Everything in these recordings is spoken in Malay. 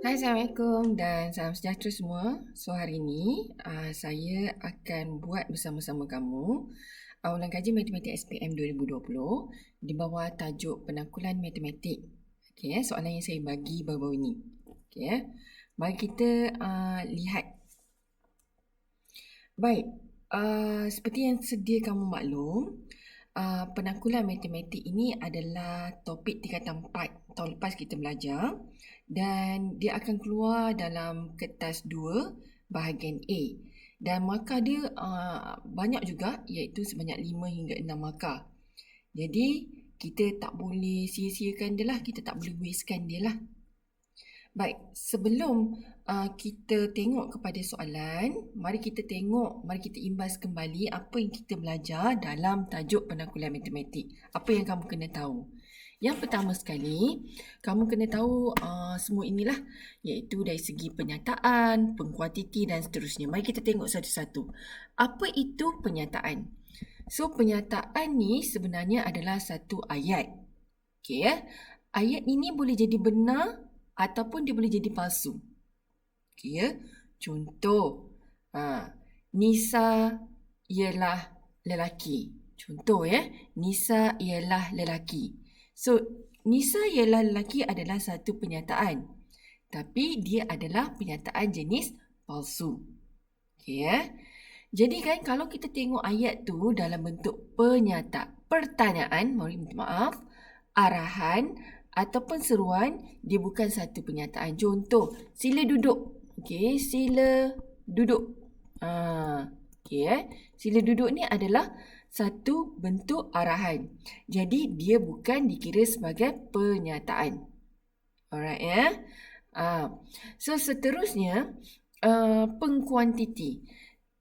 Hai, Assalamualaikum dan salam sejahtera semua. So, hari ini saya akan buat bersama-sama kamu ulang kaji Matematik SPM 2020 di bawah tajuk Penangkulan Matematik. Okey, soalan yang saya bagi baru-baru ini. Okey, mari kita lihat. Baik, seperti yang sedia kamu maklum, penangkulan matematik ini adalah topik tingkatan 4 tahun lepas kita belajar dan dia akan keluar dalam kertas 2 bahagian A dan markah dia banyak juga, iaitu sebanyak 5 hingga 6 markah. Jadi kita tak boleh sia-siakan dia lah, kita tak boleh wastekan dia lah. Baik, sebelum kita tengok kepada soalan, mari kita imbas kembali apa yang kita belajar dalam tajuk penangkulan matematik. Apa yang kamu kena tahu? Yang pertama sekali, kamu kena tahu semua inilah, iaitu dari segi penyataan, pengkuantiti dan seterusnya. Mari kita tengok satu-satu. Apa itu penyataan? So, penyataan ni sebenarnya adalah satu ayat. Okey, ayat ini boleh jadi benar ataupun dia boleh jadi palsu. Okey ya. Contoh, Nisa ialah lelaki. Contoh ya, Nisa ialah lelaki. So, Nisa ialah lelaki adalah satu penyataan. Tapi dia adalah penyataan jenis palsu. Okey ya. Jadi kan kalau kita tengok ayat tu dalam bentuk pertanyaan, maaf, arahan ataupun seruan, dia bukan satu penyataan. Contoh, sila duduk. Okey, sila duduk. Sila duduk ni adalah satu bentuk arahan. Jadi dia bukan dikira sebagai penyataan. Alright ya. So seterusnya, pengkuantiti.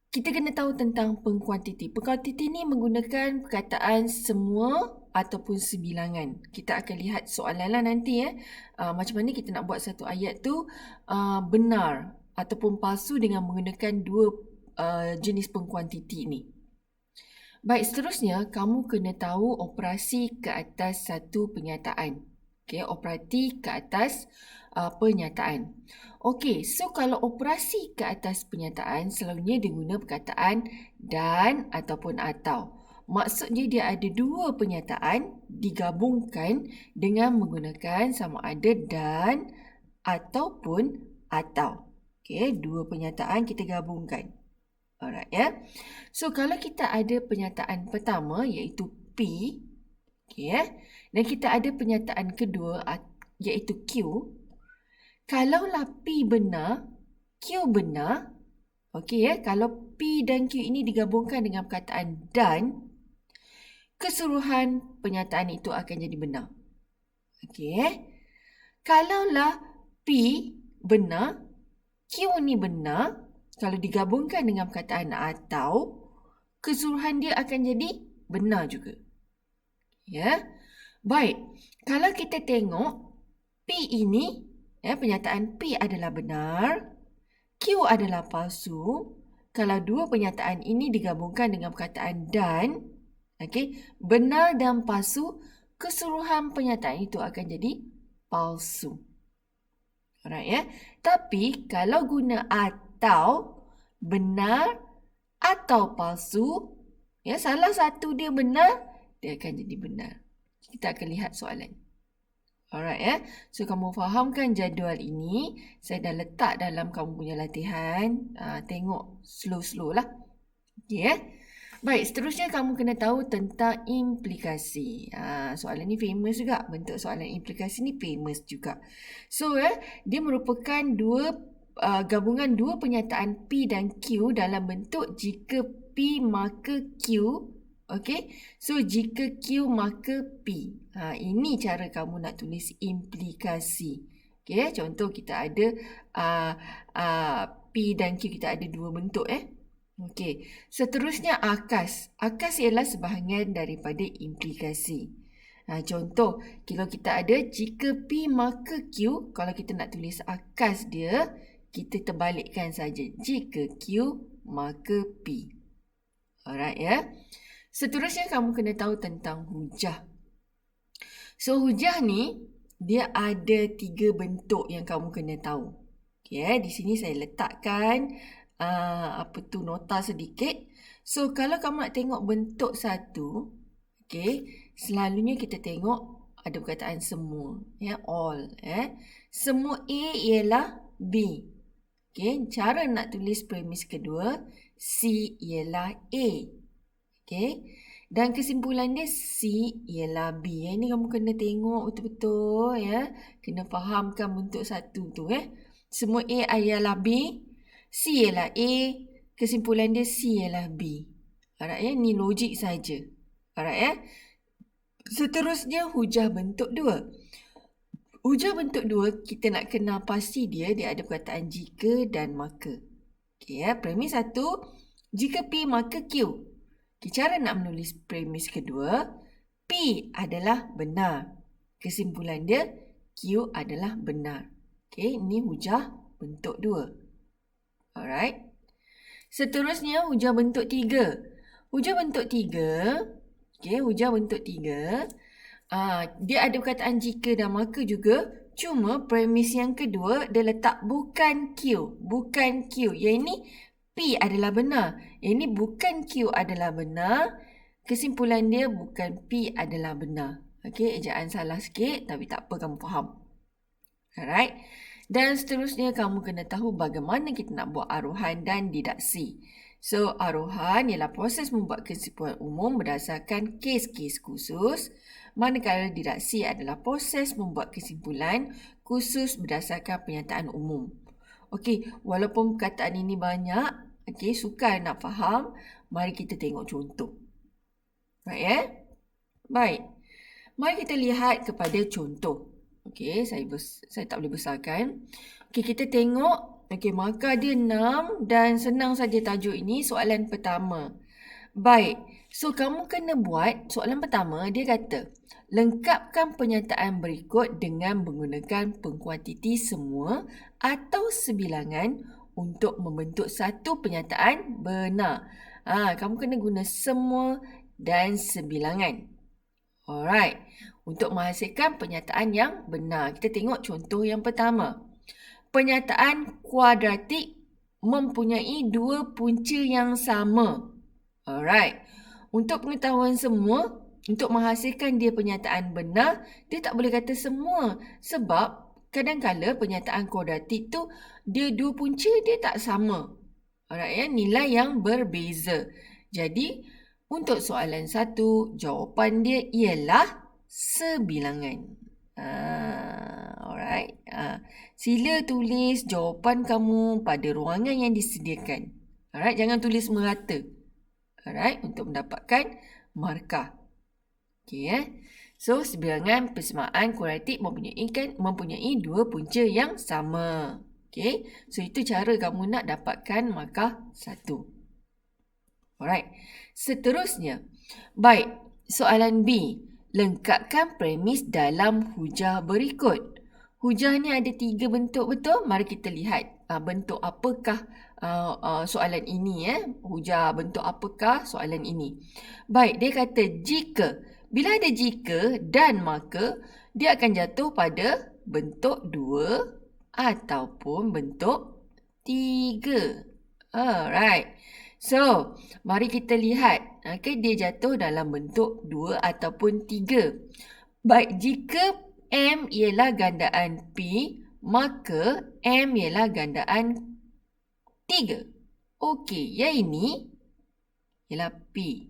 Kita kena tahu tentang pengkuantiti. Pengkuantiti ni menggunakan perkataan semua ataupun sebilangan. Kita akan lihat soalan lah nanti macam mana kita nak buat satu ayat tu benar ataupun palsu dengan menggunakan dua jenis pengkuantiti ni. Baik, seterusnya kamu kena tahu operasi ke atas satu penyataan. Okey, operasi ke atas penyataan. Okey, so kalau operasi ke atas penyataan selalunya dia guna perkataan dan ataupun atau. Maksudnya dia ada dua penyataan digabungkan dengan menggunakan sama ada dan ataupun atau. Okey, dua penyataan kita gabungkan. Alright ya. So kalau kita ada penyataan pertama iaitu P, okey dan kita ada penyataan kedua iaitu Q. Kalaulah P benar, Q benar, okey ya, kalau P dan Q ini digabungkan dengan perkataan dan, keseluruhan penyataan itu akan jadi benar. Okey. Kalaulah P benar, Q ni benar, kalau digabungkan dengan perkataan atau, keseluruhan dia akan jadi benar juga. Ya. Baik, kalau kita tengok P ini, penyataan P adalah benar, Q adalah palsu. Kalau dua penyataan ini digabungkan dengan perkataan dan, benar dan palsu, keseluruhan penyataan itu akan jadi palsu. Alright ya. Tapi kalau guna atau, benar atau palsu, salah satu dia benar, dia akan jadi benar. Kita akan lihat soalan. Alright ya. So kamu fahamkan jadual ini. Saya dah letak dalam kamu punya latihan. Tengok slow-slow lah. Okay ya. Baik, seterusnya kamu kena tahu tentang implikasi. Soalan ni famous juga. Bentuk soalan implikasi ni famous juga. So dia merupakan gabungan dua penyataan P dan Q dalam bentuk jika P maka Q. Okey, so jika Q maka P. Ini cara kamu nak tulis implikasi. Okey, contoh kita ada P dan Q, kita ada dua bentuk Okey, seterusnya akas. Akas ialah sebahagian daripada implikasi. Contoh, kalau kita ada jika P maka Q, kalau kita nak tulis akas dia, kita terbalikkan saja. Jika Q maka P. Alright ya. Seterusnya kamu kena tahu tentang hujah. So hujah ni dia ada 3 bentuk yang kamu kena tahu. Okay, di sini saya letakkan nota sedikit. So, kalau kamu nak tengok bentuk satu, okay, selalunya kita tengok ada perkataan semua, all. Semua A ialah B. Okay, cara nak tulis premis kedua, C ialah A. Okay, dan kesimpulan dia C ialah B. Ini kamu kena tengok betul-betul, kena fahamkan bentuk satu tu. Semua A ialah B, C ialah A, kesimpulan dia C ialah B. Alright, ni logik saja. Alright, Seterusnya hujah bentuk 2. Hujah bentuk 2 kita nak kenal pasti dia ada perkataan jika dan maka. Okay, premis 1, jika P maka Q. Okay, cara nak menulis premis kedua, P adalah benar. Kesimpulan dia Q adalah benar. Okay, ini hujah bentuk 2. Alright. Seterusnya hujah bentuk 3. Hujah bentuk 3, hujah bentuk 3, dia ada perkataan jika dan maka juga. Cuma premis yang kedua dia letak bukan Q. Bukan Q. Yang ini P adalah benar. Yang ini bukan Q adalah benar. Kesimpulan dia bukan P adalah benar. Okey, ejaan salah sikit tapi tak apa, kamu faham. Alright. Dan seterusnya kamu kena tahu bagaimana kita nak buat aruhan dan didaksi. So, aruhan ialah proses membuat kesimpulan umum berdasarkan kes-kes khusus. Manakala didaksi adalah proses membuat kesimpulan khusus berdasarkan pernyataan umum. Okey, walaupun perkataan ini banyak, sukar nak faham, mari kita tengok contoh. Baik, Baik. Mari kita lihat kepada contoh. Okey, saya tak boleh besarkan. Okey, kita tengok. Okey, markah dia 6 dan senang saja tajuk ini soalan pertama. Baik, so kamu kena buat soalan pertama. Dia kata, lengkapkan pernyataan berikut dengan menggunakan pengkuantiti semua atau sebilangan untuk membentuk satu pernyataan benar. Kamu kena guna semua dan sebilangan. Alright, untuk menghasilkan pernyataan yang benar. Kita tengok contoh yang pertama. Pernyataan kuadratik mempunyai dua punca yang sama. Alright. Untuk pengetahuan semua, untuk menghasilkan dia pernyataan benar, dia tak boleh kata semua. Sebab kadang-kadang pernyataan kuadratik tu, dia dua punca dia tak sama. Alright, nilai yang berbeza. Jadi, untuk soalan 1, jawapan dia ialah sebilangan. Alright. Sila tulis jawapan kamu pada ruangan yang disediakan. Alright, jangan tulis merata. Alright, untuk mendapatkan markah. Okay, So, sebilangan persamaan kuadratik mempunyai dua punca yang sama. Okay, so itu cara kamu nak dapatkan markah 1. Alright, seterusnya. Baik, soalan B. Lengkapkan premis dalam hujah berikut. Hujah ni ada 3 bentuk, betul? Mari kita lihat bentuk apakah soalan ini. Hujah bentuk apakah soalan ini. Baik, dia kata jika. Bila ada jika dan maka, dia akan jatuh pada bentuk 2 ataupun bentuk 3. Alright. So, mari kita lihat. Okay, dia jatuh dalam bentuk 2 ataupun 3. Baik, jika M ialah gandaan P, maka M ialah gandaan 3. Okey, yang ini ialah P.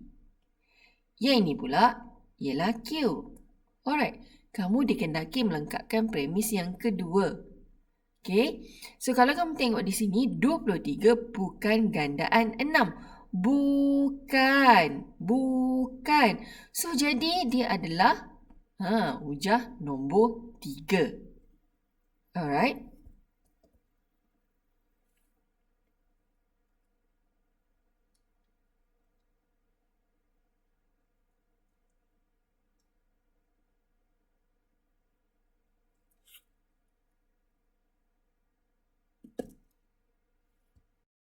Yang ini pula ialah Q. Alright, kamu dikendaki melengkapkan premis yang kedua. Okey, so kalau kamu tengok di sini, 23 bukan gandaan 6. Bukan. So, jadi dia adalah hujah nombor 3. Alright.